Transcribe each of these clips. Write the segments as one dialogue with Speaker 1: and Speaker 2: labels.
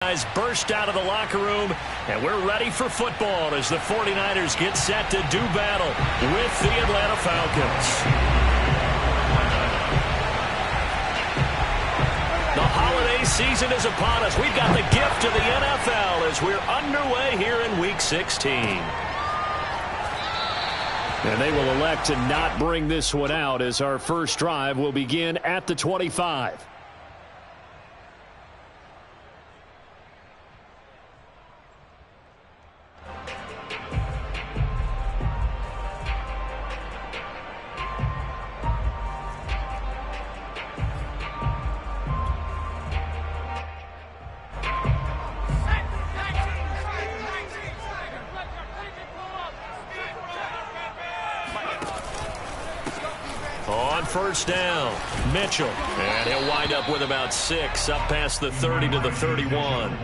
Speaker 1: Guys burst out of the locker room, and we're ready for football as the 49ers get set to do battle with the Atlanta Falcons. The holiday season is upon us. We've got the gift of the NFL as we're underway here in Week 16. And they will elect to not bring this one out as our first drive will begin at the 25. On first down, Mitchell. And he'll wind up with about 6 up past the 30 to the 31.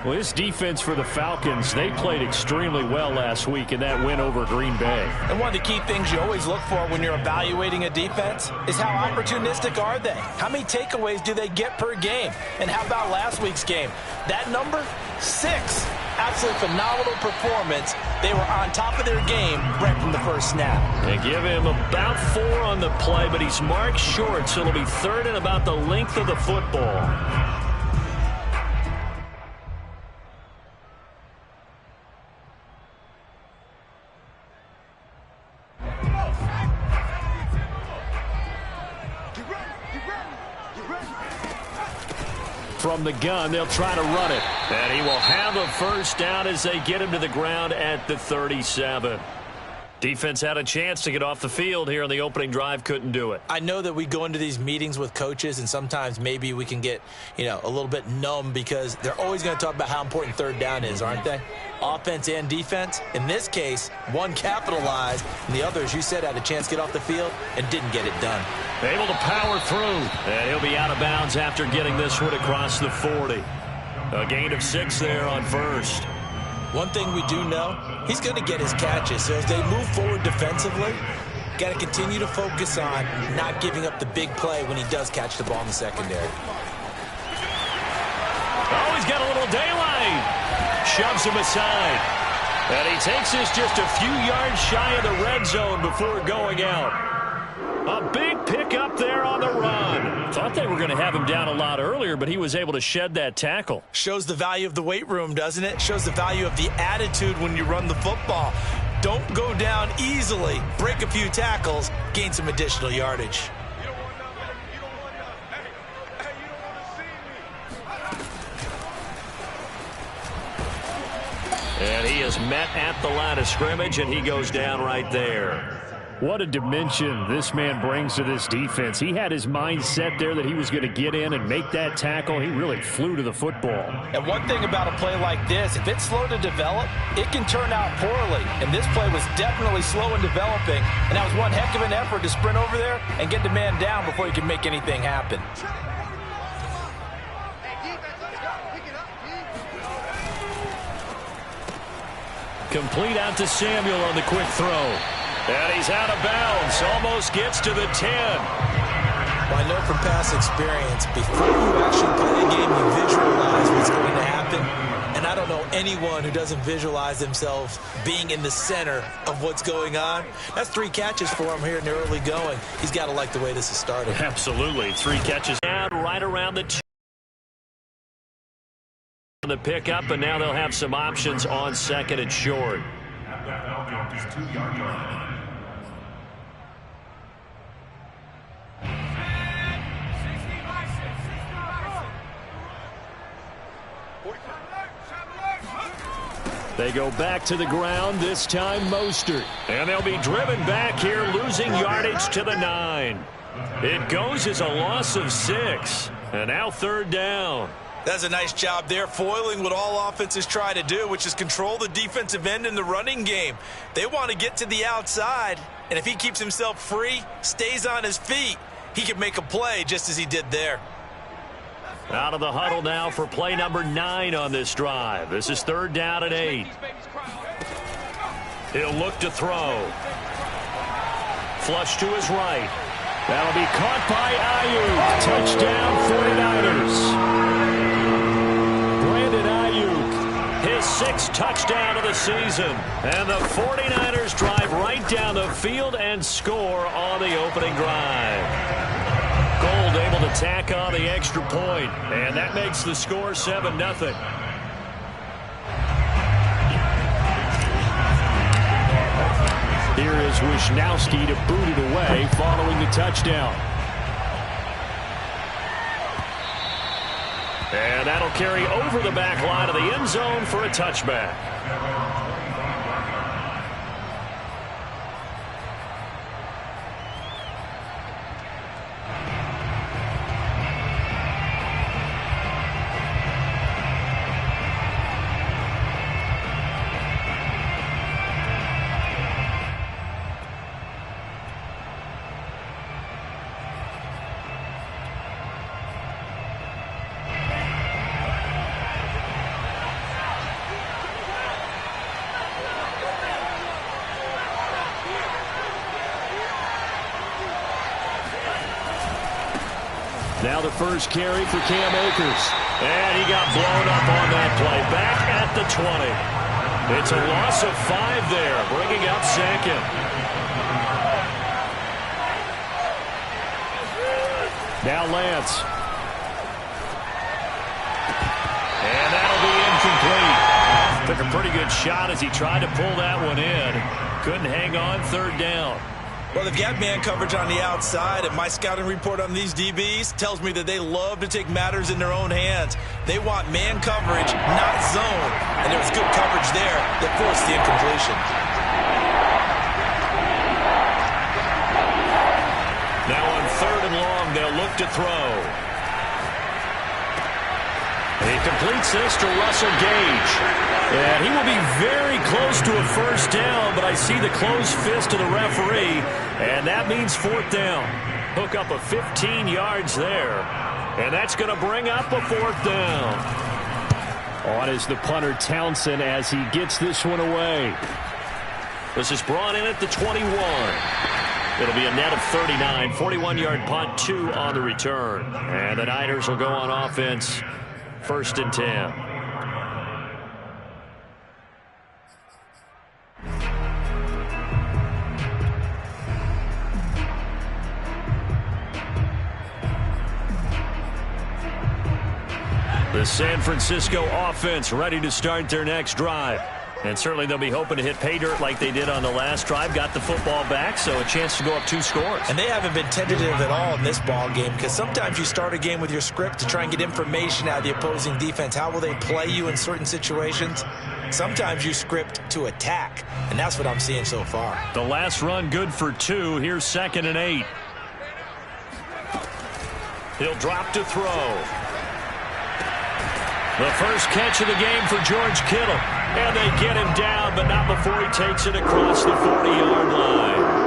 Speaker 1: Well, this defense for the Falcons, they played extremely well last week in that win over Green Bay.
Speaker 2: And one of the key things you always look for when you're evaluating a defense is how opportunistic are they? How many takeaways do they get per game? And how about last week's game? That number, 6. Absolutely phenomenal performance. They were on top of their game right from the first snap.
Speaker 1: They give him about 4 on the play, but he's marked short, so it'll be third and about the length of the football. From the gun, they'll try to run it. And he will have a first down as they get him to the ground at the 37. Defense had a chance to get off the field here on the opening drive, couldn't do it.
Speaker 2: I know that we go into these meetings with coaches, and sometimes maybe we can get, a little bit numb because they're always going to talk about how important third down is, aren't they? Offense and defense. In this case, one capitalized, and the other, as you said, had a chance to get off the field and didn't get it done.
Speaker 1: Able to power through, and he'll be out of bounds after getting this one across the 40. A gain of 6 there on first.
Speaker 2: One thing we do know, he's going to get his catches. So as they move forward defensively, got to continue to focus on not giving up the big play when he does catch the ball in the secondary.
Speaker 1: Oh, he's got a little daylight. Shoves him aside. And he takes this just a few yards shy of the red zone before going out. A big pickup there on the run. Thought they were going to have him down a lot earlier, but he was able to shed that tackle.
Speaker 2: Shows the value of the weight room, doesn't it? Shows the value of the attitude when you run the football. Don't go down easily. Break a few tackles, gain some additional yardage.
Speaker 1: And he is met at the line of scrimmage, and he goes down right there. What a dimension this man brings to this defense. He had his mind set there that he was going to get in and make that tackle. He really flew to the football.
Speaker 2: And one thing about a play like this, if it's slow to develop, it can turn out poorly. And this play was definitely slow in developing. And that was one heck of an effort to sprint over there and get the man down before he could make anything happen.
Speaker 1: Complete out to Samuel on the quick throw. And he's out of bounds. Almost gets to the 10.
Speaker 2: Well, I know from past experience, before you actually play a game, you visualize what's going to happen. And I don't know anyone who doesn't visualize themselves being in the center of what's going on. That's 3 catches for him here in the early going. He's got to like the way this is started.
Speaker 1: Absolutely. 3 catches down right around the 2. The pickup, and now they'll have some options on second and short. They go back to the ground, this time Mostert. And they'll be driven back here, losing yardage to the 9. It goes as a loss of 6. And now third down.
Speaker 2: That's a nice job there, foiling what all offenses try to do, which is control the defensive end in the running game. They want to get to the outside, and if he keeps himself free, stays on his feet, he can make a play just as he did there.
Speaker 1: Out of the huddle now for play number 9 on this drive. This is third down and 8. He'll look to throw. Flush to his right. That'll be caught by Ayuk. Touchdown 49ers. Brandon Ayuk, his 6th touchdown of the season. And the 49ers drive right down the field and score on the opening drive. Gold able to tack on the extra point, and that makes the score 7-0. Here is Wisnowski to boot it away following the touchdown. And that'll carry over the back line of the end zone for a touchback. Now the first carry for Cam Akers. And he got blown up on that play. Back at the 20. It's a loss of 5 there, bringing up 2nd. Now Lance. And that'll be incomplete. Took a pretty good shot as he tried to pull that one in. Couldn't hang on, 3rd down.
Speaker 2: Well, they've got man coverage on the outside, and my scouting report on these DBs tells me that they love to take matters in their own hands. They want man coverage, not zone. And there was good coverage there that forced the incompletion.
Speaker 1: Now on 3rd and long, they'll look to throw. He completes this to Russell Gage. And he will be very close to a 1st down, but I see the closed fist of the referee, and that means 4th down. Hook up a 15 yards there, and that's going to bring up a 4th down. On is the punter Townsend as he gets this one away. This is brought in at the 21. It'll be a net of 39, 41-yard punt, 2 on the return. And the Niners will go on offense, 1st and 10. The San Francisco offense ready to start their next drive. And certainly they'll be hoping to hit pay dirt like they did on the last drive. Got the football back, so a chance to go up 2 scores.
Speaker 2: And they haven't been tentative at all in this ball game, because sometimes you start a game with your script to try and get information out of the opposing defense. How will they play you in certain situations? Sometimes you script to attack, and that's what I'm seeing so far.
Speaker 1: The last run good for 2. Here's 2nd and 8. He'll drop to throw. The first catch of the game for George Kittle. And they get him down, but not before he takes it across the 40-yard line.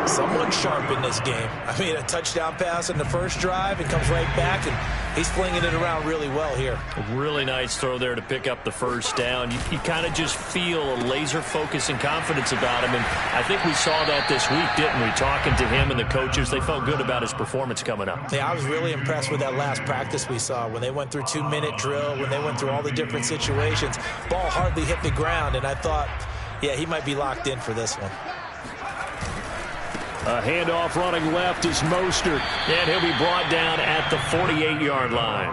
Speaker 2: Someone sharp in this game. I mean, a touchdown pass in the first drive and comes right back, and he's flinging it around really well here.
Speaker 1: A really nice throw there to pick up the 1st down. You kind of just feel a laser focus and confidence about him, and I think we saw that this week, didn't we? Talking to him and the coaches, they felt good about his performance coming up.
Speaker 2: Yeah, I was really impressed with that last practice we saw when they went through 2-minute drill, when they went through all the different situations. Ball hardly hit the ground, and I thought, yeah, he might be locked in for this one.
Speaker 1: A handoff running left is Mostert, and he'll be brought down at the 48-yard line.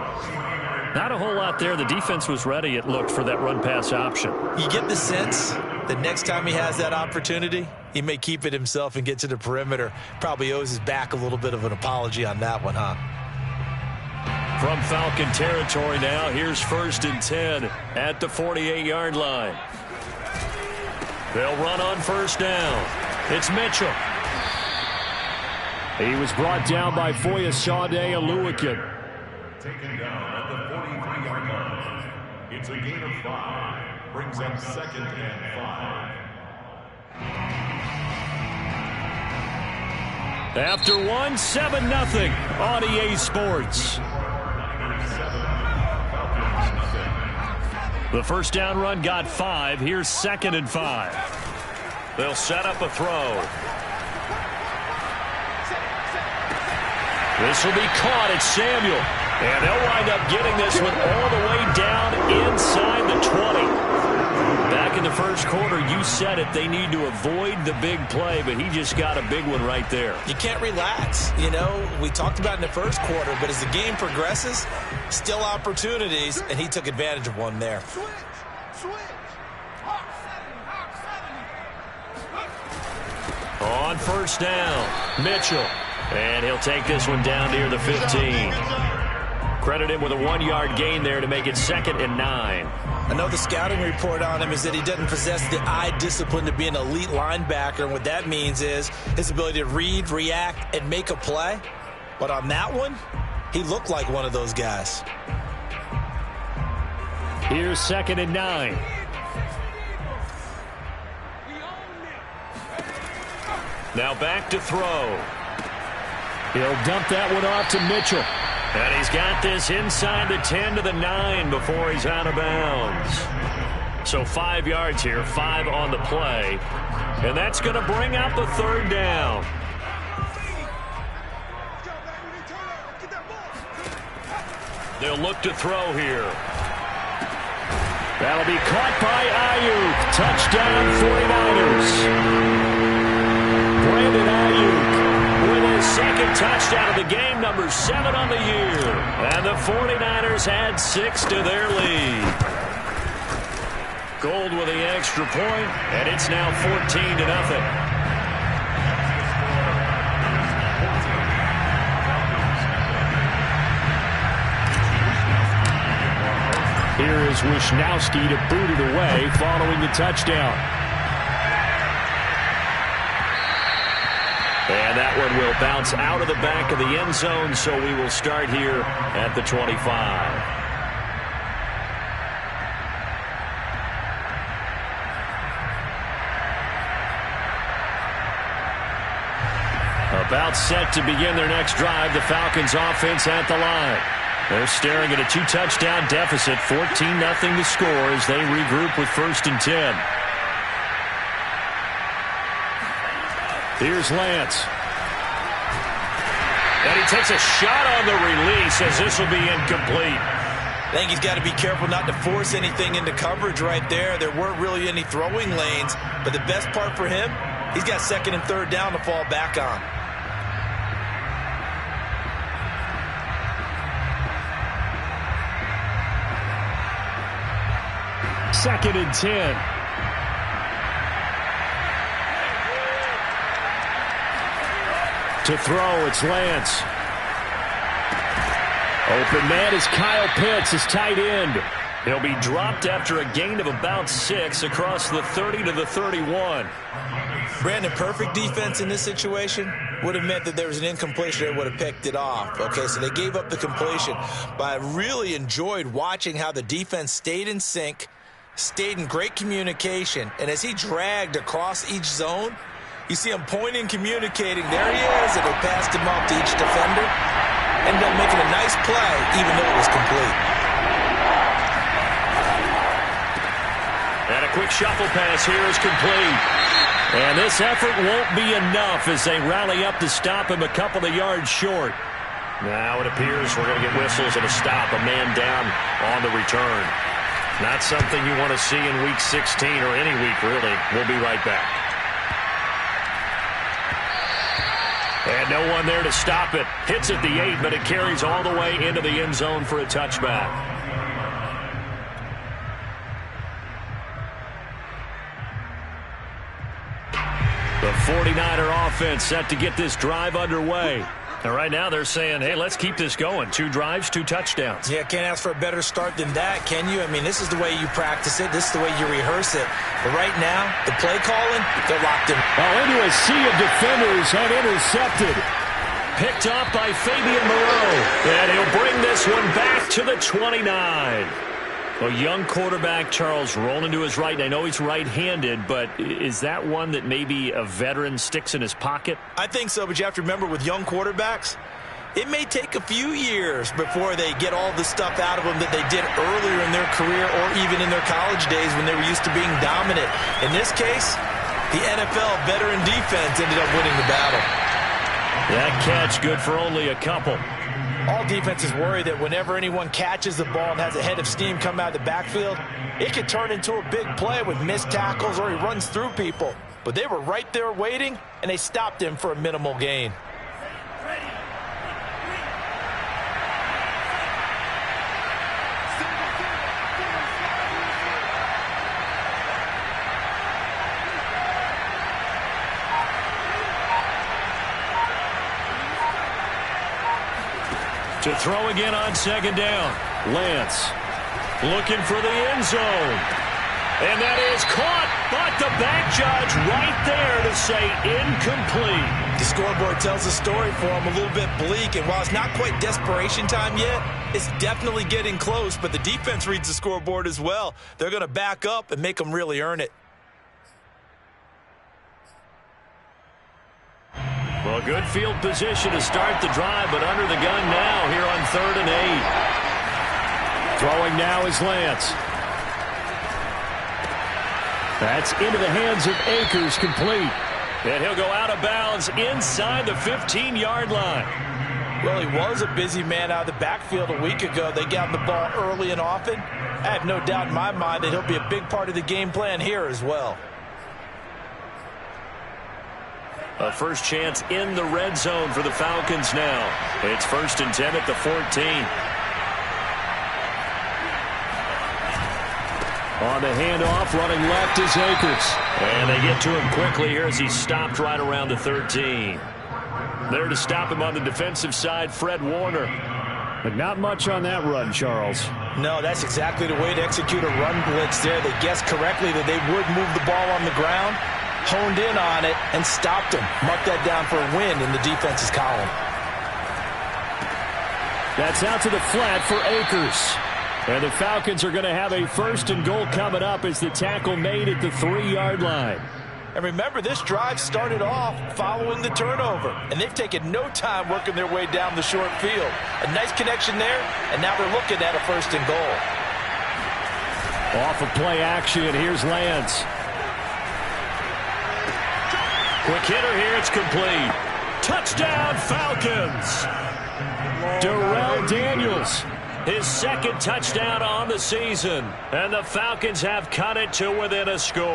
Speaker 1: Not a whole lot there. The defense was ready, it looked, for that run-pass option.
Speaker 2: You get the sense that next time he has that opportunity, he may keep it himself and get to the perimeter. Probably owes his back a little bit of an apology on that one, huh?
Speaker 1: From Falcon territory now, here's 1st and 10 at the 48-yard line. They'll run on 1st down. It's Mitchell. He was brought down by Foyesade Oluwakin.
Speaker 3: Taken down at the 43-yard line. It's a gain of 5. Brings up 2nd and 5.
Speaker 1: After 1, 7-0 on EA Sports. The 1st down run got 5. Here's 2nd and 5. They'll set up a throw. This will be caught. It's Samuel. And they'll wind up getting this one all the way down inside the 20. Back in the first quarter, you said it, they need to avoid the big play, but he just got a big one right there.
Speaker 2: You can't relax. You know, we talked about it in the first quarter, but as the game progresses, still opportunities, and he took advantage of one there.
Speaker 1: On first down, Mitchell. And he'll take this one down near the 15. Credit him with a 1-yard gain there to make it 2nd and 9.
Speaker 2: I know the scouting report on him is that he doesn't possess the eye discipline to be an elite linebacker. And what that means is his ability to read, react, and make a play. But on that one, he looked like one of those guys.
Speaker 1: Here's 2nd and 9. Now back to throw. He'll dump that one off to Mitchell. And he's got this inside the 10 to the 9 before he's out of bounds. So 5 yards here, 5 on the play. And that's going to bring up the 3rd down. They'll look to throw here. That'll be caught by Ayuk. Touchdown 49ers. Brandon Ayuk with his 2nd touchdown of the game, number 7 on the year. And the 49ers had 6 to their lead. Gold with the extra point, and it's now 14-0. Here is Wisnowski to boot it away following the touchdown. And that one will bounce out of the back of the end zone, so we will start here at the 25. About set to begin their next drive, the Falcons offense at the line. They're staring at a 2-touchdown deficit, 14-0 to score as they regroup with 1st and 10. Here's Lance. And he takes a shot on the release as this will be incomplete.
Speaker 2: I think he's got to be careful not to force anything into coverage right there. There weren't really any throwing lanes, but the best part for him, he's got 2nd and 3rd down to fall back on.
Speaker 1: Second and 10. To throw, it's Lance. Open man is Kyle Pitts, his tight end. He'll be dropped after a gain of about 6 across the 30 to the 31.
Speaker 2: Brandon, perfect defense in this situation would have meant that there was an incompletion that would have picked it off. Okay, so they gave up the completion. But I really enjoyed watching how the defense stayed in sync, stayed in great communication. And as he dragged across each zone, you see him pointing, communicating. There he is, and they passed him off to each defender. Ended up making a nice play, even though it was complete.
Speaker 1: And a quick shuffle pass here is complete. And this effort won't be enough as they rally up to stop him a couple of yards short. Now it appears we're going to get whistles and a stop, a man down on the return. Not something you want to see in Week 16 or any week, really. We'll be right back. And no one there to stop it. Hits at the 8, but it carries all the way into the end zone for a touchback. The 49er offense set to get this drive underway. And right now they're saying, hey, let's keep this going. 2 drives, 2 touchdowns.
Speaker 2: Yeah, can't ask for a better start than that, can you? I mean, this is the way you practice it. This is the way you rehearse it. But right now, the play calling, they're locked in.
Speaker 1: Into a sea of defenders and intercepted. Picked off by Fabian Moreau. And he'll bring this one back to the 29. A young quarterback, Charles, rolling to his right. And I know he's right-handed, but is that one that maybe a veteran sticks in his pocket?
Speaker 2: I think so, but you have to remember with young quarterbacks, it may take a few years before they get all the stuff out of them that they did earlier in their career or even in their college days when they were used to being dominant. In this case, the NFL veteran defense ended up winning the battle.
Speaker 1: That catch good for only a couple.
Speaker 2: All defenses worry that whenever anyone catches the ball and has a head of steam come out of the backfield, it could turn into a big play with missed tackles or he runs through people. But they were right there waiting, and they stopped him for a minimal gain.
Speaker 1: To throw again on second down. Lance looking for the end zone. And that is caught, but the back judge right there to say incomplete.
Speaker 2: The scoreboard tells the story for him, a little bit bleak, and while it's not quite desperation time yet, it's definitely getting close, but the defense reads the scoreboard as well. They're going to back up and make them really earn it.
Speaker 1: Well, good field position to start the drive, but under the gun now here on 3rd and 8. Throwing now is Lance. That's into the hands of Akers, complete. And he'll go out of bounds inside the 15-yard line.
Speaker 2: Well, he was a busy man out of the backfield a week ago. They got him the ball early and often. I have no doubt in my mind that he'll be a big part of the game plan here as well.
Speaker 1: A first chance in the red zone for the Falcons now. It's 1st and 10 at the 14. On the handoff, running left is Akers. And they get to him quickly here as he stopped right around the 13. There to stop him on the defensive side, Fred Warner. But not much on that run, Charles.
Speaker 2: No, that's exactly the way to execute a run blitz there. They guessed correctly that they would move the ball on the ground, honed in on it, and stopped him. Mark that down for a win in the defense's column.
Speaker 1: That's out to the flat for Akers. And the Falcons are going to have a 1st and goal coming up as the tackle made at the 3-yard line.
Speaker 2: And remember, this drive started off following the turnover, and they've taken no time working their way down the short field. A nice connection there, and now they're looking at a 1st and goal.
Speaker 1: Off of play action, here's Lance. Quick hitter here, it's complete. Touchdown, Falcons! Darrell Daniels, his 2nd touchdown on the season. And the Falcons have cut it to within a score.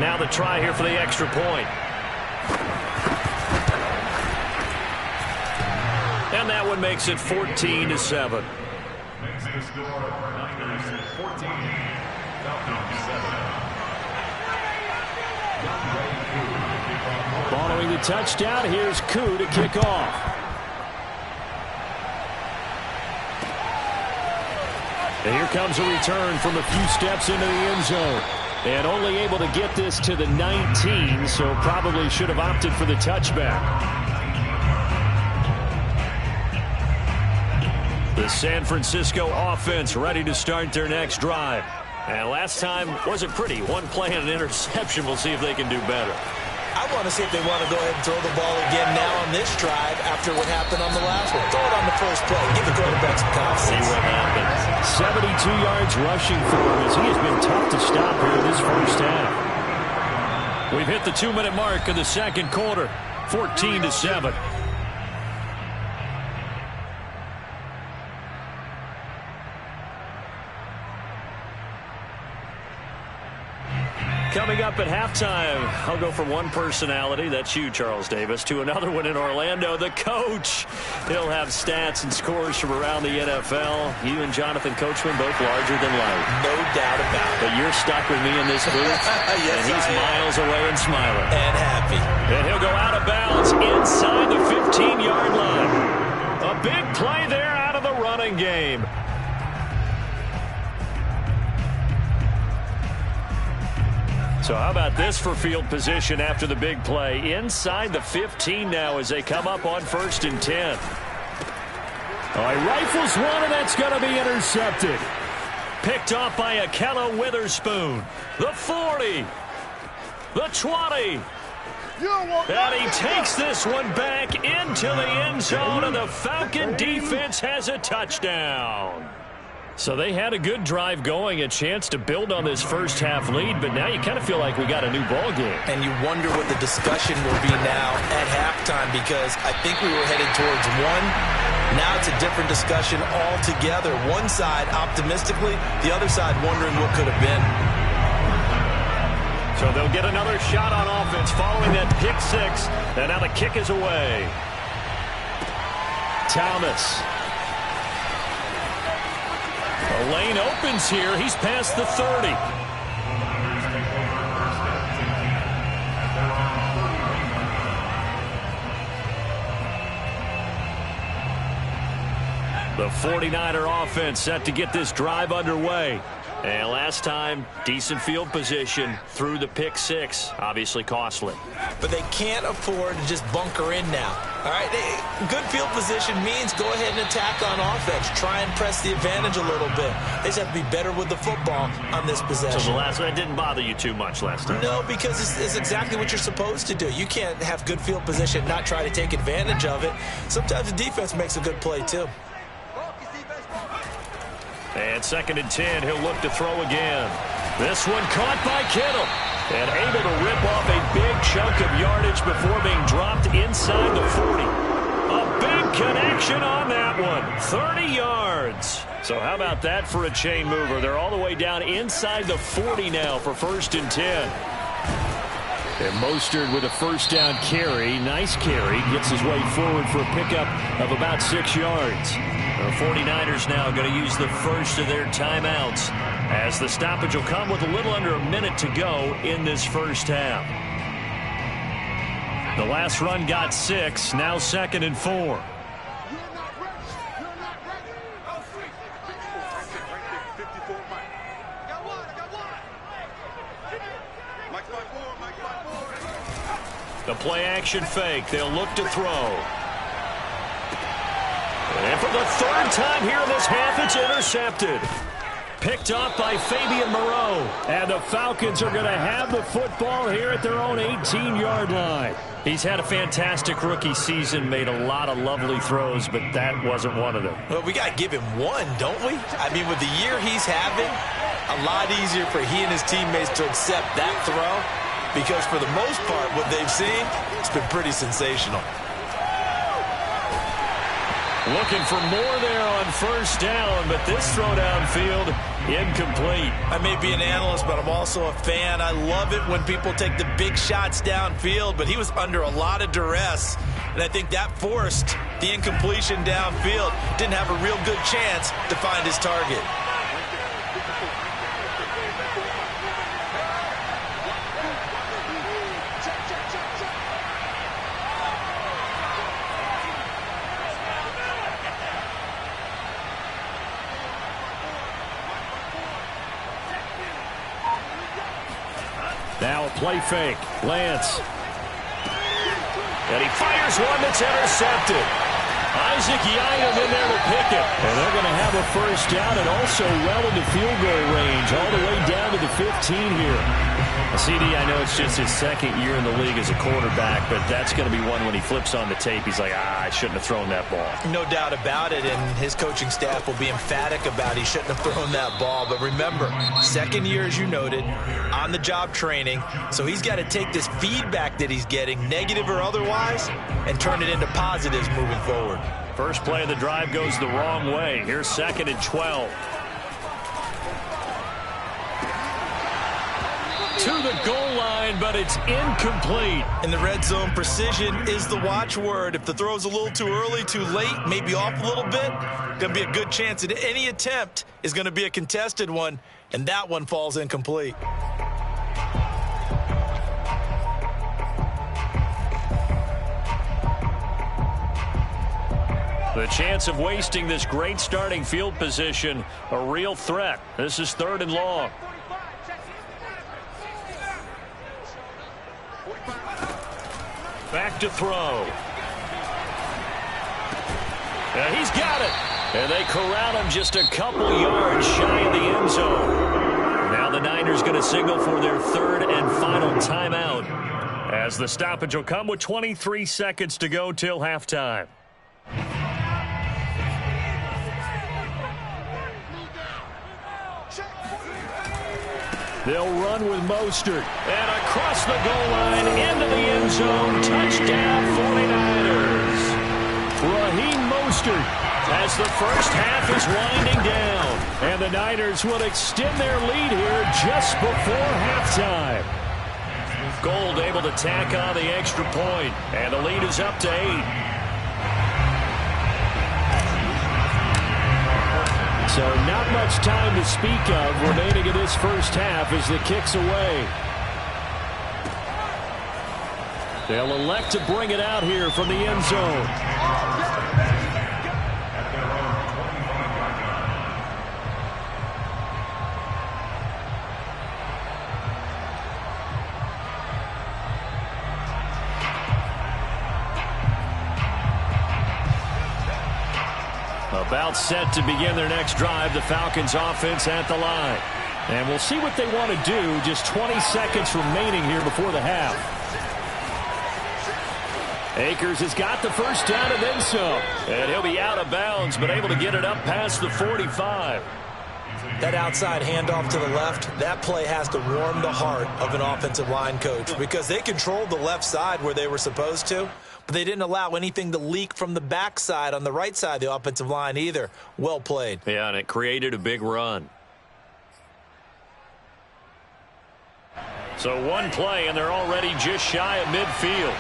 Speaker 1: Now the try here for the extra point. And that one makes it 14-7.
Speaker 3: Makes the score Niners 14, Falcons 7.
Speaker 1: Following the touchdown, here's Koo to kick off. And here comes a return from a few steps into the end zone. And only able to get this to the 19, so probably should have opted for the touchback. The San Francisco offense ready to start their next drive. And last time wasn't pretty. One play and an interception. We'll see if they can do better.
Speaker 2: I want to see if they want to go ahead and throw the ball again now on this drive after what happened on the last one. Throw it on the first play. Give the quarterback some confidence.
Speaker 1: See what happens. 72 yards rushing for him as he has been tough to stop here in this first half. We've hit the 2-minute mark of the 2nd quarter. 14-7. Coming up at halftime, I'll go from one personality, that's you, Charles Davis, to another one in Orlando, the coach. He'll have stats and scores from around the NFL. You and Jonathan Coachman both larger than life.
Speaker 2: No doubt about it.
Speaker 1: But you're stuck with me in this booth,
Speaker 2: yes,
Speaker 1: and he's miles away and smiling.
Speaker 2: And happy.
Speaker 1: And he'll go out of bounds inside the 15-yard line. A big play there out of the running game. So how about this for field position after the big play? Inside the 15 now as they come up on 1st and 10. Oh, he rifles one, and that's going to be intercepted. Picked off by Akello Witherspoon. The 40. The 20. And he takes this one back into the end zone, and the Falcon defense has a touchdown. So they had a good drive going, a chance to build on this first half lead, but now you kind of feel like we got a new ball game.
Speaker 2: And you wonder what the discussion will be now at halftime, because I think we were headed towards one Now it's a different discussion altogether. One side optimistically, the other side wondering what could have been.
Speaker 1: So they'll get another shot on offense following that pick six. And now the kick is away. Thomas. The lane opens here. He's past the 30. The 49er offense set to get this drive underway. And last time, decent field position through the pick six. Obviously costly.
Speaker 2: But they can't afford to just bunker in now. All right, good field position means go ahead and attack on offense. Try and press the advantage a little bit. They just have to be better with the football on this possession.
Speaker 1: So the last one didn't bother you too much last time?
Speaker 2: No, because it's exactly what you're supposed to do. You can't have good field position, not try to take advantage of it. Sometimes the defense makes a good play, too.
Speaker 1: And 2nd and 10, he'll look to throw again. This one caught by Kittle. And able to rip off a big chunk of yardage before being dropped inside the 40. A big connection on that one. 30 yards. So how about that for a chain mover? They're all the way down inside the 40 now for 1st and 10. And Mostert with a first down carry. Nice carry. Gets his way forward for a pickup of about 6 yards. The 49ers now going to use the first of their timeouts as the stoppage will come with a little under a minute to go in this first half. The last run got 6. Now 2nd and 4. The play action fake. They'll look to throw. And for the 3rd time here in this half, it's intercepted. Picked off by Fabian Moreau. And the Falcons are going to have the football here at their own 18-yard line. He's had a fantastic rookie season, made a lot of lovely throws, but that wasn't one of them.
Speaker 2: Well, we got to give him one, don't we? I mean, with the year he's having, a lot easier for he and his teammates to accept that throw because for the most part, what they've seen, it's been pretty sensational.
Speaker 1: Looking for more there on 1st down, but this throw downfield, incomplete.
Speaker 2: I may be an analyst, but I'm also a fan. I love it when people take the big shots downfield, but he was under a lot of duress, and I think that forced the incompletion downfield. Didn't have a real good chance to find his target.
Speaker 1: Now a play fake. Lance. And he fires one that's intercepted. Isaac Yianum in there to pick it. And they're going to have a first down and also well into field goal range all the way down to the 15 here. CD, I know it's just his 2nd year in the league as a quarterback, but that's going to be one when he flips on the tape. He's like, I shouldn't have thrown that ball.
Speaker 2: No doubt about it, and his coaching staff will be emphatic about he shouldn't have thrown that ball. But remember, 2nd year, as you noted, on-the-job training, so he's got to take this feedback that he's getting, negative or otherwise, and turn it into positives moving forward.
Speaker 1: First play of the drive goes the wrong way. Here's 2nd and 12. To the goal line, but it's incomplete.
Speaker 2: In the red zone, precision is the watchword. If the throw's a little too early, too late, maybe off a little bit, going to be a good chance that any attempt is going to be a contested one, and that one falls incomplete.
Speaker 1: The chance of wasting this great starting field position, a real threat. This is 3rd and long. Back to throw. And he's got it. And they corral him just a couple yards shy of the end zone. Now the Niners going to signal for their 3rd and final timeout as the stoppage will come with 23 seconds to go till halftime. They'll run with Mostert. And across the goal line into the end zone. Touchdown 49ers. Raheem Mostert as the first half is winding down. And the Niners will extend their lead here just before halftime. Gold able to tack on the extra point, and the lead is up to 8. So not much time to speak of remaining in this first half as the kick's away. They'll elect to bring it out here from the end zone. About set to begin their next drive, the Falcons offense at the line. And we'll see what they want to do. Just 20 seconds remaining here before the half. Akers has got the first down and then some. And he'll be out of bounds, but able to get it up past the 45.
Speaker 2: That outside handoff to the left, that play has to warm the heart of an offensive line coach because they controlled the left side where they were supposed to, but they didn't allow anything to leak from the backside on the right side of the offensive line either. Well played.
Speaker 1: Yeah, and it created a big run. So one play, and they're already just shy of midfield.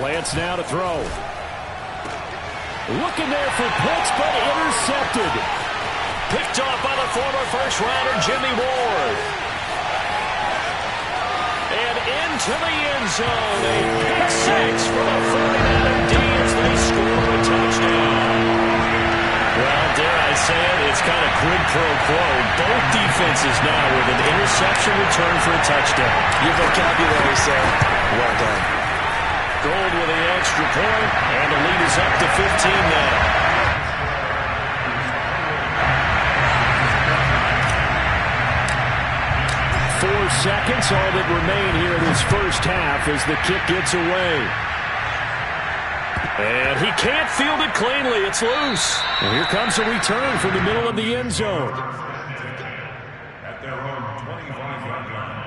Speaker 1: Lance now to throw. Looking there for Pitts, but intercepted. Picked off by the former first-rounder Jimmy Ward. And into the end zone. A pick six from a 49er D as they score a touchdown. Well, dare I say it, it's kind of quid pro quo. Both defenses now with an interception return for a touchdown.
Speaker 2: Your vocabulary, sir. Well done.
Speaker 1: Gold with the extra point, and the lead is up to 15 now. Four seconds, all that remain here in this first half as the kick gets away. And he can't field it cleanly. It's loose. And here comes a return from the middle of the end zone.
Speaker 3: At their own 25-yard line.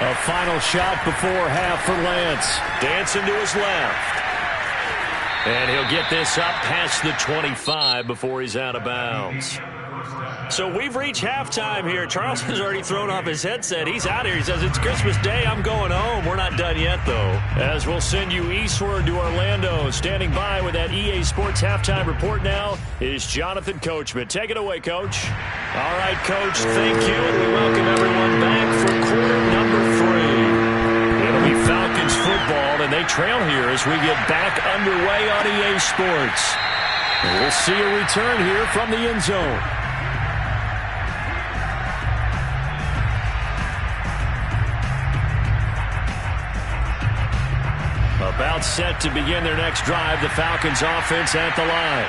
Speaker 1: A final shot before half for Lance. Dancing to his left. And he'll get this up past the 25 before he's out of bounds. So we've reached halftime here. Charles has already thrown off his headset. He's out here. He says, it's Christmas Day. I'm going home. We're not done yet, though. As we'll send you eastward to Orlando. Standing by with that EA Sports halftime report now is Jonathan Coachman. Take it away, Coach. All right, Coach, thank you. And we welcome everyone back for quarter number 3. It'll be Falcons football, and they trail here as we get back underway on EA Sports. And we'll see a return here from the end zone. About set to begin their next drive, the Falcons offense at the line.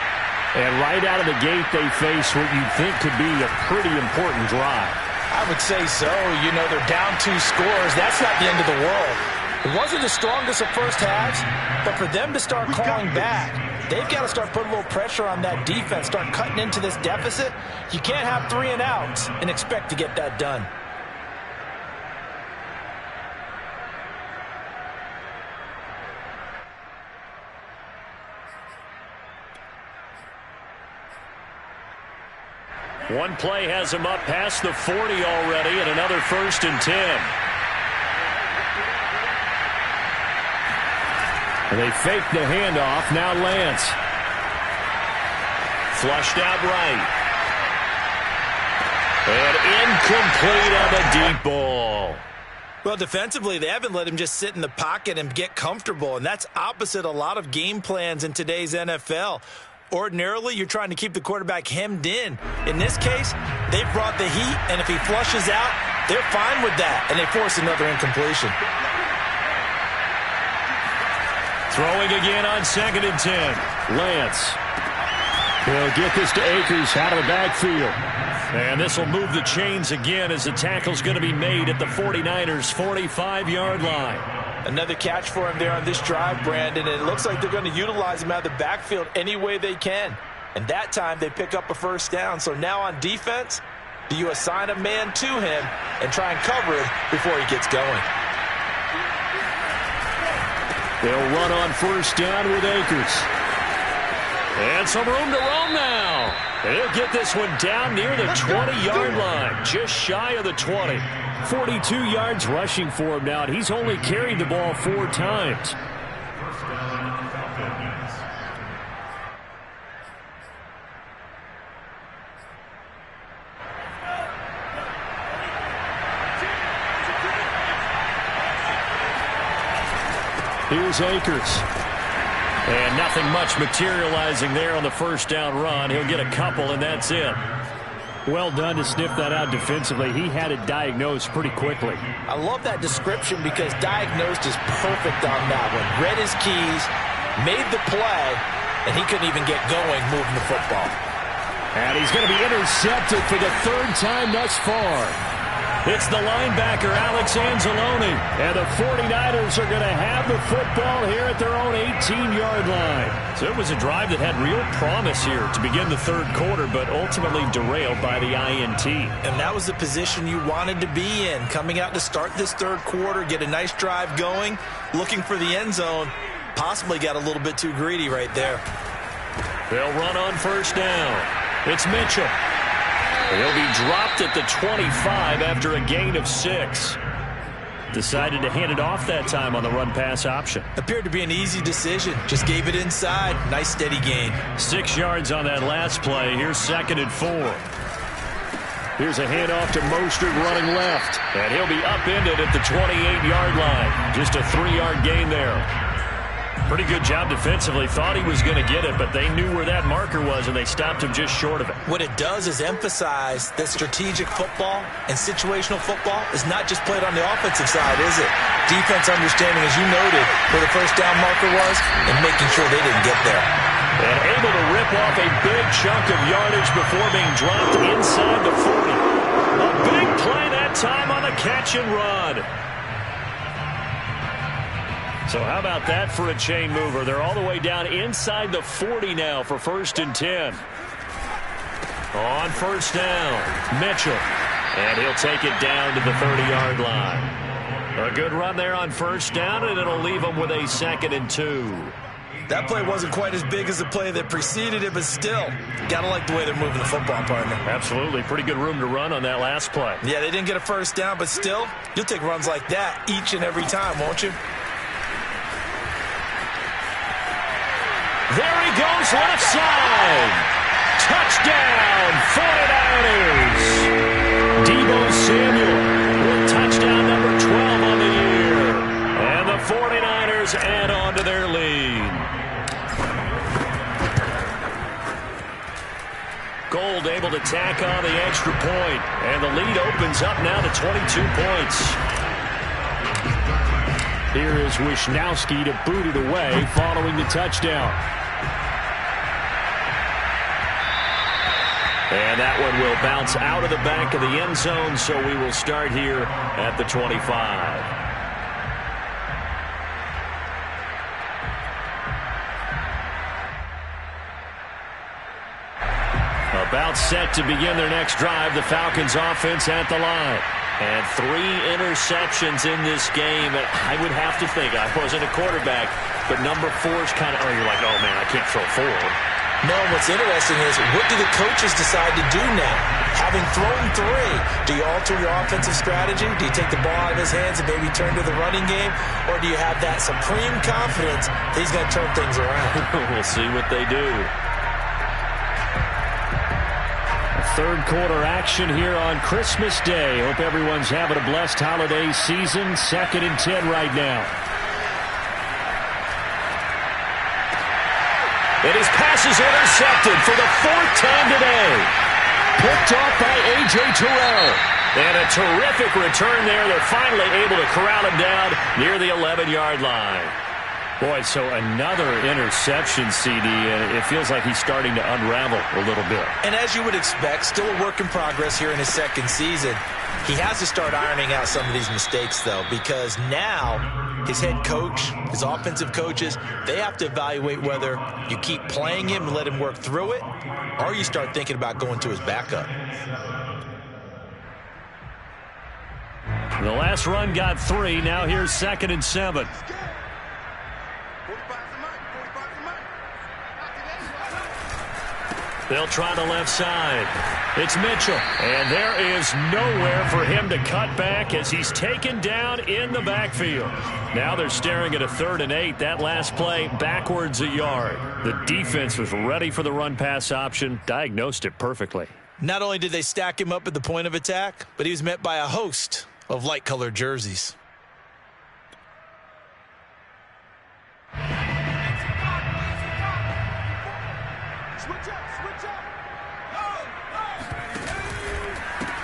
Speaker 1: And right out of the gate, they face what you think could be a pretty important drive.
Speaker 2: I would say so. You know, they're down 2 scores. That's not the end of the world. It wasn't the strongest of first halves, but for them to start clawing back, they've got to start putting a little pressure on that defense, start cutting into this deficit. You can't have 3 and outs and expect to get that done.
Speaker 1: One play has him up past the 40 already, and another 1st and 10. And they fake the handoff. Now Lance. Flushed out right. And incomplete on the deep ball.
Speaker 2: Well, defensively, they haven't let him just sit in the pocket and get comfortable, and that's opposite a lot of game plans in today's NFL. Ordinarily, you're trying to keep the quarterback hemmed in. In this case, they've brought the heat, and if he flushes out, they're fine with that, and they force another incompletion.
Speaker 1: Throwing again on 2nd and 10. Lance. He'll get this to Akers out of the backfield. And this will move the chains again as the tackle's going to be made at the 49ers' 45-yard line.
Speaker 2: Another catch for him there on this drive, Brandon, and it looks like they're going to utilize him out of the backfield any way they can. And that time they pick up a first down. So now on defense, do you assign a man to him and try and cover him before he gets going?
Speaker 1: They'll run on first down with Akers. And some room to roam now. He'll get this one down near the 20-yard line, just shy of the 20. 42 yards rushing for him now, and he's only carried the ball 4 times. Here's Akers. And nothing much materializing there on the first down run. He'll get a couple, and that's it. Well done to sniff that out defensively. He had it diagnosed pretty quickly.
Speaker 2: I love that description because diagnosed is perfect on that one. Read his keys, made the play, and he couldn't even get going moving the football.
Speaker 1: And he's going to be intercepted for the 3rd time thus far. It's the linebacker, Alex Anzalone. And the 49ers are going to have the football here at their own 18-yard line. So it was a drive that had real promise here to begin the 3rd quarter, but ultimately derailed by the INT.
Speaker 2: And that was the position you wanted to be in. Coming out to start this 3rd quarter, get a nice drive going, looking for the end zone. Possibly got a little bit too greedy right there.
Speaker 1: They'll run on first down. It's Mitchell. He'll be dropped at the 25 after a gain of 6. Decided to hand it off that time on the run-pass option.
Speaker 2: Appeared to be an easy decision. Just gave it inside. Nice steady gain.
Speaker 1: 6 yards on that last play. Here's 2nd and 4. Here's a handoff to Mostert running left. And he'll be upended at the 28-yard line. Just a 3-yard gain there. Pretty good job defensively. Thought he was going to get it, but they knew where that marker was, and they stopped him just short of it.
Speaker 2: What it does is emphasize that strategic football and situational football is not just played on the offensive side, is it? Defense understanding, as you noted, where the first down marker was and making sure they didn't get there.
Speaker 1: And able to rip off a big chunk of yardage before being dropped inside the 40. A big play that time on the catch and run. So how about that for a chain mover? They're all the way down inside the 40 now for 1st and 10. On first down, Mitchell. And he'll take it down to the 30-yard line. A good run there on first down, and it'll leave them with a 2nd and 2.
Speaker 2: That play wasn't quite as big as the play that preceded it, but still, got to like the way they're moving the football, partner.
Speaker 1: Absolutely. Pretty good room to run on that last play.
Speaker 2: Yeah, they didn't get a first down, but still, you'll take runs like that each and every time, won't you?
Speaker 1: There he goes, left side. Touchdown, 49ers. Deebo Samuel with touchdown number 12 on the year. And the 49ers add on to their lead. Gold able to tack on the extra point. And the lead opens up now to 22 points. Here is Wisnowski to boot it away following the touchdown. And that one will bounce out of the back of the end zone, so we will start here at the 25. About set to begin their next drive, the Falcons offense at the line. And 3 interceptions in this game. And I would have to think, I wasn't a quarterback, but number 4 is kind of, you're like, oh man, I can't throw 4.
Speaker 2: No, what's interesting is, what do the coaches decide to do now? Having thrown 3, do you alter your offensive strategy? Do you take the ball out of his hands and maybe turn to the running game? Or do you have that supreme confidence that he's going to turn things around?
Speaker 1: We'll see what they do. Third quarter action here on Christmas Day. Hope everyone's having a blessed holiday season. 2nd and 10 right now. And his pass is intercepted for the 4th time today. Picked off by A.J. Terrell. And a terrific return there. They're finally able to corral him down near the 11-yard line. Boy, so another interception, CD, and it feels like he's starting to unravel a little bit.
Speaker 2: And as you would expect, still a work in progress here in his second season. He has to start ironing out some of these mistakes, though, because now his head coach, his offensive coaches, they have to evaluate whether you keep playing him and let him work through it, or you start thinking about going to his backup.
Speaker 1: The last run got 3. Now here's 2nd and 7. They'll try the left side. It's Mitchell. And there is nowhere for him to cut back as he's taken down in the backfield. Now they're staring at a 3rd and 8. That last play backwards a yard. The defense was ready for the run-pass option, diagnosed it perfectly.
Speaker 2: Not only did they stack him up at the point of attack, but he was met by a host of light-colored jerseys.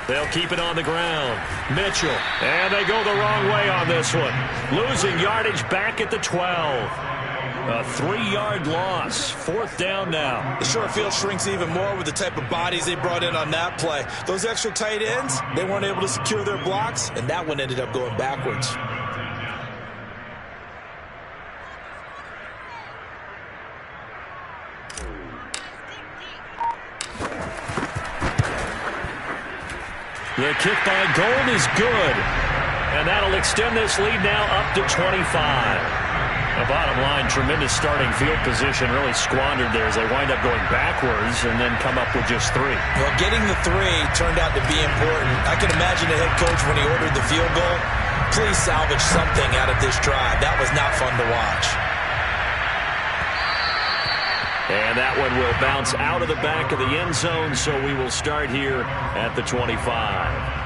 Speaker 1: They'll keep it on the ground. Mitchell. And they go the wrong way on this one. Losing yardage back at the 12. A 3-yard loss. 4th down now.
Speaker 2: The short field shrinks even more with the type of bodies they brought in on that play. Those extra tight ends, they weren't able to secure their blocks, and that one ended up going backwards.
Speaker 1: The kick by Gold is good. And that'll extend this lead now up to 25. The bottom line, tremendous starting field position, really squandered there as they wind up going backwards and then come up with just 3.
Speaker 2: Well, getting the 3 turned out to be important. I can imagine the head coach when he ordered the field goal, please salvage something out of this drive. That was not fun to watch.
Speaker 1: And that one will bounce out of the back of the end zone, so we will start here at the 25.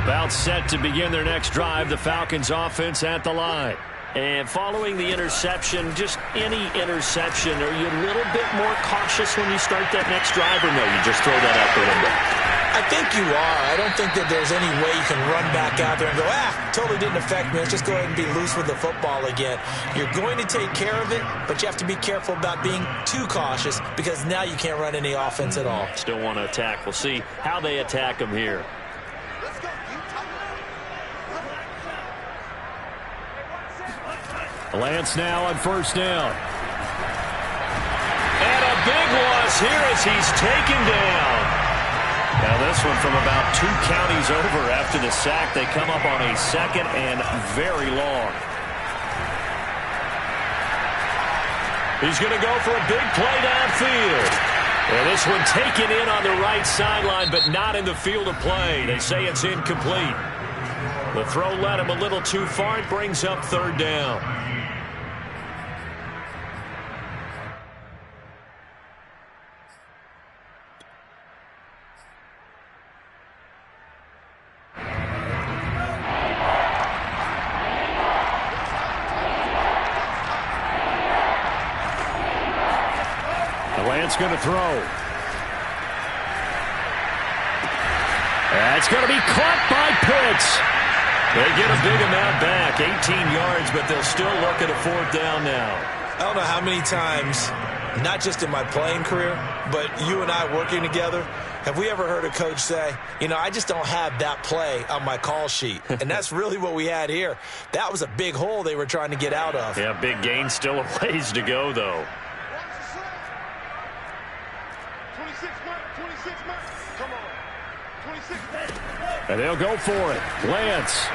Speaker 1: About set to begin their next drive, the Falcons offense at the line. And following the interception, just any interception, are you a little bit more cautious when you start that next drive, or no, you just throw that out the window?
Speaker 2: I think you are. I don't think that there's any way you can run back out there and go, totally didn't affect me. Let's just go ahead and be loose with the football again. You're going to take care of it, but you have to be careful about being too cautious because now you can't run any offense at all.
Speaker 1: Still want to attack. We'll see how they attack them here. Lance now on 1st down. And a big loss here as he's taken down. Now this one from about 2 counties over after the sack. They come up on a 2nd and very long. He's going to go for a big play downfield. And this one taken in on the right sideline, but not in the field of play. They say it's incomplete. The throw led him a little too far. It brings up 3rd down. Lance going to throw. That's going to be caught by Pitts. They get a big amount back, 18 yards, but they'll still look at a 4th down now.
Speaker 2: I don't know how many times, not just in my playing career, but you and I working together, have we ever heard a coach say, I just don't have that play on my call sheet. And that's really what we had here. That was a big hole they were trying to get out of.
Speaker 1: Yeah, big gain, still a ways to go, though. And they'll go for it. Lance.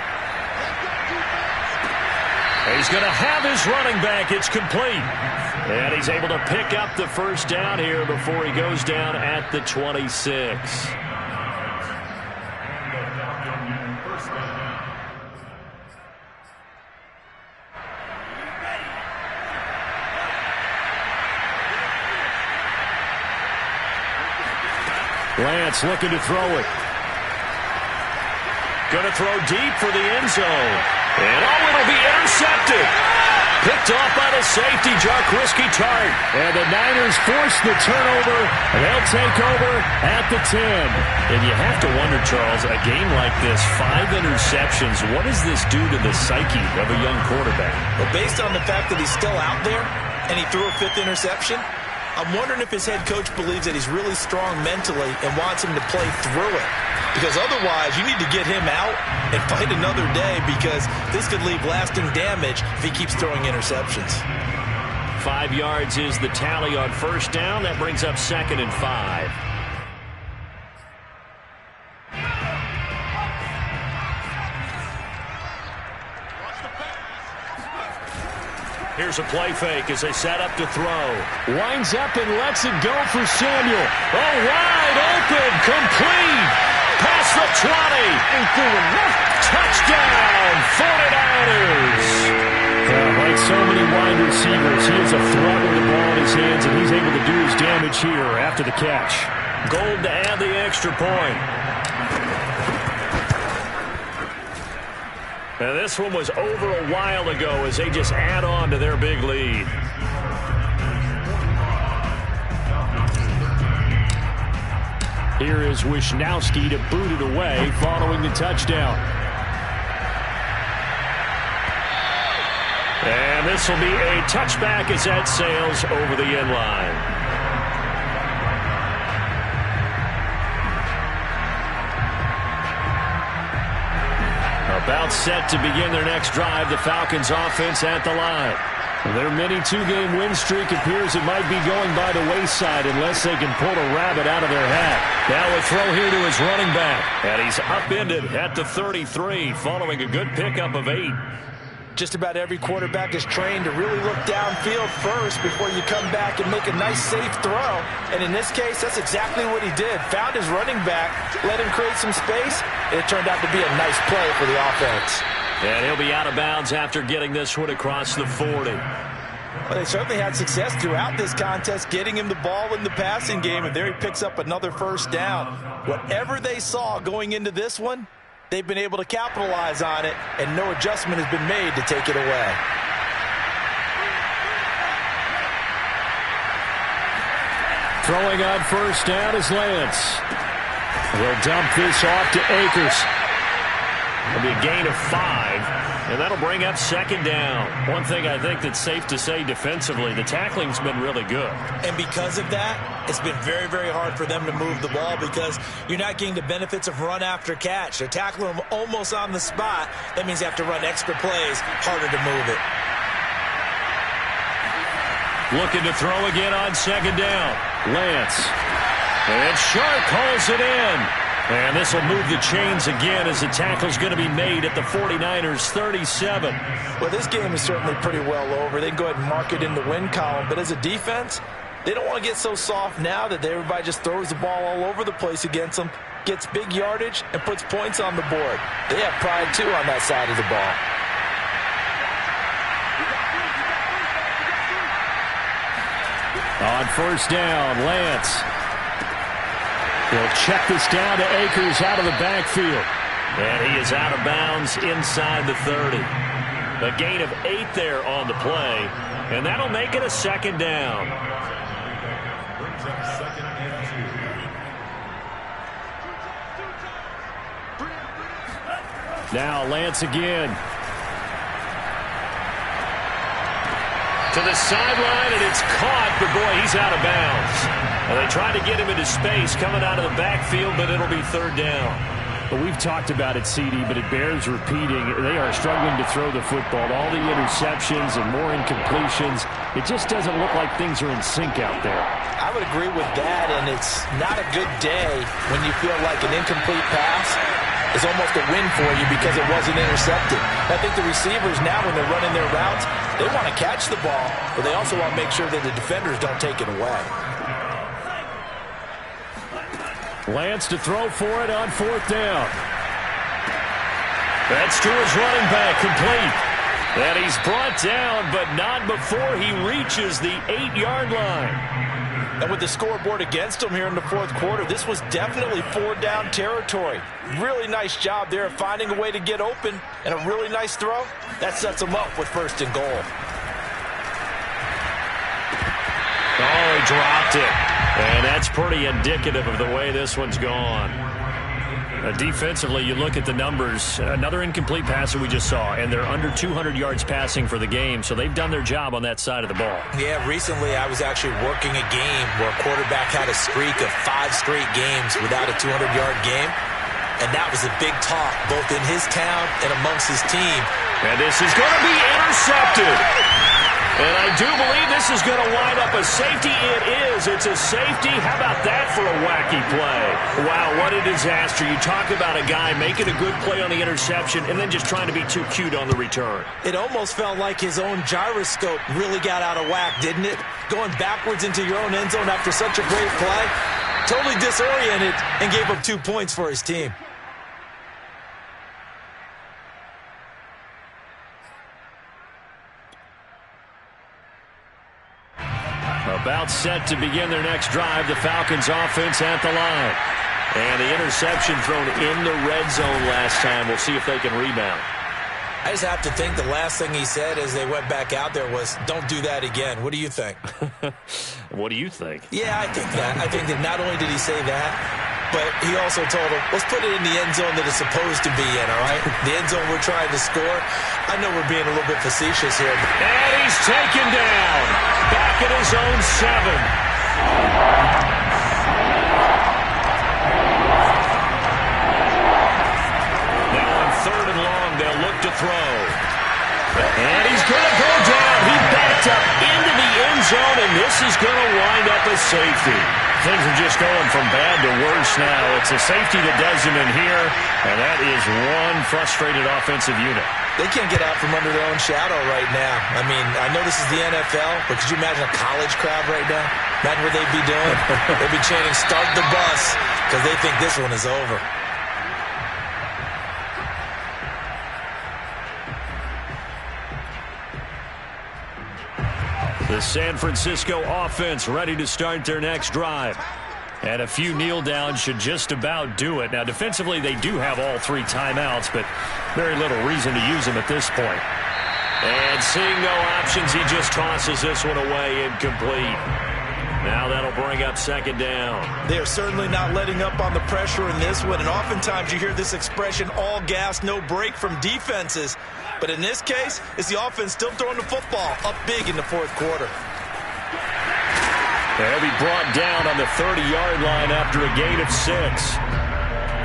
Speaker 1: He's going to have his running back. It's complete. And he's able to pick up the 1st down here before he goes down at the 26. Lance looking to throw it. Going to throw deep for the end zone. And it'll be intercepted. Picked off by the safety, Jarquiski Tart.
Speaker 4: And the Niners force the turnover, and they'll take over at the 10.
Speaker 1: And you have to wonder, Charles, a game like this, 5 interceptions, what does this do to the psyche of a young quarterback?
Speaker 2: Well, based on the fact that he's still out there and he threw a 5th interception, I'm wondering if his head coach believes that he's really strong mentally and wants him to play through it. Because otherwise, you need to get him out and fight another day, because this could leave lasting damage if he keeps throwing interceptions.
Speaker 1: 5 yards is the tally on first down. That brings up 2nd and 5. Here's a play fake as they set up to throw.
Speaker 4: Winds up and lets it go for Samuel.
Speaker 1: Oh, wide open, complete. Past the 20. Touchdown, 49ers.
Speaker 4: Like so many wide receivers, he is a threat with the ball in his hands, and he's able to do his damage here after the catch.
Speaker 1: Gold to add the extra point. Now, this one was over a while ago as they just add on to their big lead.
Speaker 4: Here is Wisnowski to boot it away following the touchdown.
Speaker 1: And this will be a touchback as that sails over the end line. About set to begin their next drive, the Falcons offense at the line.
Speaker 4: Their mini 2-game win streak appears it might be going by the wayside unless they can pull a rabbit out of their hat.
Speaker 1: Now a throw here to his running back. And he's upended at the 33 following a good pickup of 8.
Speaker 2: Just about every quarterback is trained to really look downfield first before you come back and make a nice, safe throw. And in this case, that's exactly what he did. Found his running back, let him create some space, and it turned out to be a nice play for the offense.
Speaker 1: And he'll be out of bounds after getting this one across the 40.
Speaker 2: Well, they certainly had success throughout this contest, getting him the ball in the passing game, and there he picks up another first down. Whatever they saw going into this one, they've been able to capitalize on it, and no adjustment has been made to take it away.
Speaker 4: Throwing on first down is Lance. He'll dump this off to Akers.
Speaker 1: It'll be a gain of 5, and that'll bring up 2nd down. One thing I think that's safe to say defensively, the tackling's been really good.
Speaker 2: And because of that, it's been very, very hard for them to move the ball because you're not getting the benefits of run after catch. They're tackling them almost on the spot. That means they have to run extra plays, harder to move it.
Speaker 1: Looking to throw again on 2nd down. Lance. And Sharp calls it in. And this will move the chains again as the tackle's going to be made at the 49ers 37.
Speaker 2: Well, this game is certainly pretty well over. They can go ahead and mark it in the win column. But as a defense, they don't want to get so soft now that everybody just throws the ball all over the place against them, gets big yardage, and puts points on the board. They have pride, too, on that side of the ball.
Speaker 4: On first down, Lance. He'll check this down to Akers out of the backfield.
Speaker 1: And he is out of bounds inside the 30. A gain of 8 there on the play. And that'll make it a 2nd down.
Speaker 3: Brings up 2nd and 2.
Speaker 4: Now Lance again.
Speaker 1: To the sideline, and it's caught, but boy, he's out of bounds. Well, they tried to get him into space coming out of the backfield, but it'll be 3rd down.
Speaker 4: Well, we've talked about it, CD, but it bears repeating. They are struggling to throw the football. All the interceptions and more incompletions. It just doesn't look like things are in sync out there.
Speaker 2: I would agree with that, and it's not a good day when you feel like an incomplete pass is almost a win for you because it wasn't intercepted. I think the receivers now, when they're running their routes, they want to catch the ball, but they also want to make sure that the defenders don't take it away.
Speaker 4: Lance to throw for it on 4th down.
Speaker 1: That's to his running back, complete. And he's brought down, but not before he reaches the 8-yard line.
Speaker 2: And with the scoreboard against him here in the 4th quarter, this was definitely 4-down territory. Really nice job there of finding a way to get open, and a really nice throw. That sets him up with 1st and goal.
Speaker 1: dropped it. And that's pretty indicative of the way this one's gone. Defensively, you look at the numbers. Another incomplete pass that we just saw, and they're under 200 yards passing for the game, so they've done their job on that side of the ball.
Speaker 2: Yeah, recently I was actually working a game where a quarterback had a streak of 5 straight games without a 200-yard game, and that was a big talk both in his town and amongst his team.
Speaker 1: And this is going to be intercepted. And I do believe this is going to wind up a safety. It is. It's a safety. How about that for a wacky play? Wow, what a disaster. You talk about a guy making a good play on the interception and then just trying to be too cute on the return.
Speaker 2: It almost felt like his own gyroscope really got out of whack, didn't it? Going backwards into your own end zone after such a great play. Totally disoriented and gave up 2 points for his team.
Speaker 1: About set to begin their next drive. The Falcons offense at the line. And the interception thrown in the red zone last time. We'll see if they can rebound.
Speaker 2: I just have to think the last thing he said as they went back out there was, don't do that again. What do you think?
Speaker 1: What do you think?
Speaker 2: Yeah, I think that. I think that not only did he say that, but he also told him, let's put it in the end zone that it's supposed to be in, all right? The end zone we're trying to score. I know we're being a little bit facetious here.
Speaker 1: And he's taken down. Back at his own 7. Now on 3rd and long, they'll look to throw. And he's going to go down. He backed up into the end zone, and this is going to wind up a safety. Things are just going from bad to worse now. It's a safety that does him in here, and that is one frustrated offensive unit.
Speaker 2: They can't get out from under their own shadow right now. I mean, I know this is the NFL, but could you imagine a college crowd right now? Imagine what they'd be doing. They'd be chanting, start the bus, because they think this one is over.
Speaker 1: The San Francisco offense ready to start their next drive. And a few kneel downs should just about do it. Now, defensively, they do have all 3 timeouts, but very little reason to use them at this point. And seeing no options, he just tosses this one away, incomplete. Now that'll bring up 2nd down.
Speaker 2: They are certainly not letting up on the pressure in this one, and oftentimes you hear this expression, all gas, no break from defenses. But in this case, it's the offense still throwing the football up big in the 4th quarter.
Speaker 1: They'll be brought down on the 30-yard line after a gain of 6.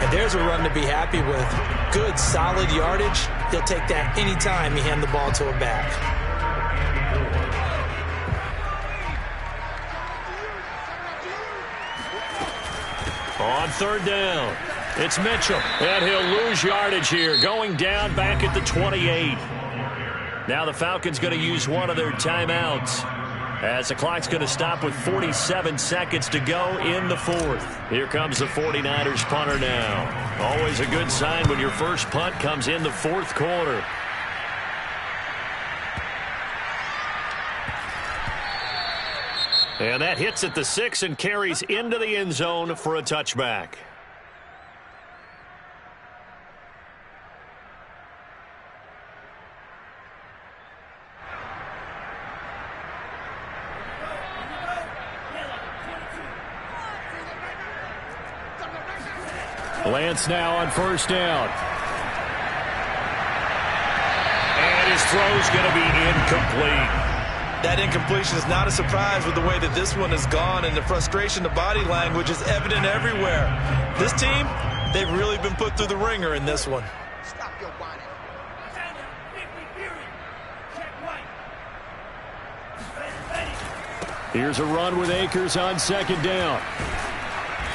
Speaker 2: And there's a run to be happy with. Good, solid yardage. He'll take that anytime you hand the ball to a back.
Speaker 1: On 3rd down, it's Mitchell. And he'll lose yardage here, going down back at the 28. Now the Falcons going to use one of their timeouts, as the clock's going to stop with 47 seconds to go in the 4th. Here comes the 49ers punter now. Always a good sign when your first punt comes in the 4th quarter. And that hits at the 6 and carries into the end zone for a touchback. Lance now on 1st down. And his throw's going to be incomplete.
Speaker 2: That incompletion is not a surprise with the way that this one has gone, and the frustration, the body language is evident everywhere. This team, they've really been put through the ringer in this one.
Speaker 5: Stop your whining.
Speaker 1: Here's a run with Akers on 2nd down.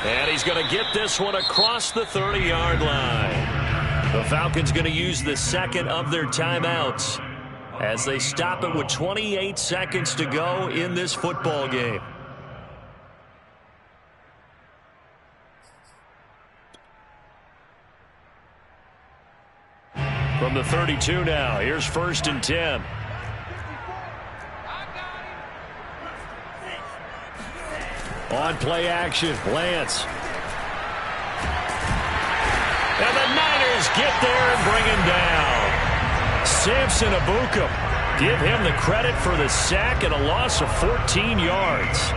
Speaker 1: And he's going to get this one across the 30-yard line. The Falcons going to use the 2nd of their timeouts as they stop it with 28 seconds to go in this football game. From the 32 now, here's 1st and 10. On play action, Lance. And the Niners get there and bring him down. Samson Abukum, give him the credit for the sack and a loss of 14 yards.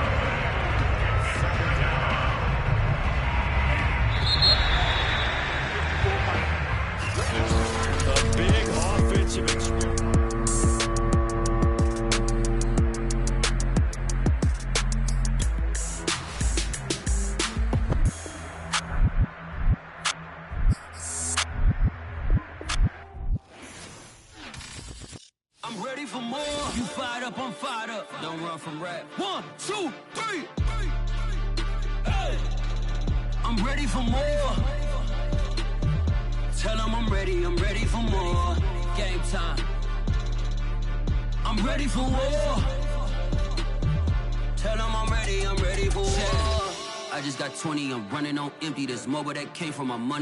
Speaker 5: I'm ready for more. You fired up, I'm fired up. Don't run from rap. 1, 2, 3. Hey. I'm ready for more. Tell them I'm ready for more. Game time. I'm ready for war. Tell them I'm ready for war. I just got 20, I'm running on empty. There's more where that came from, my money.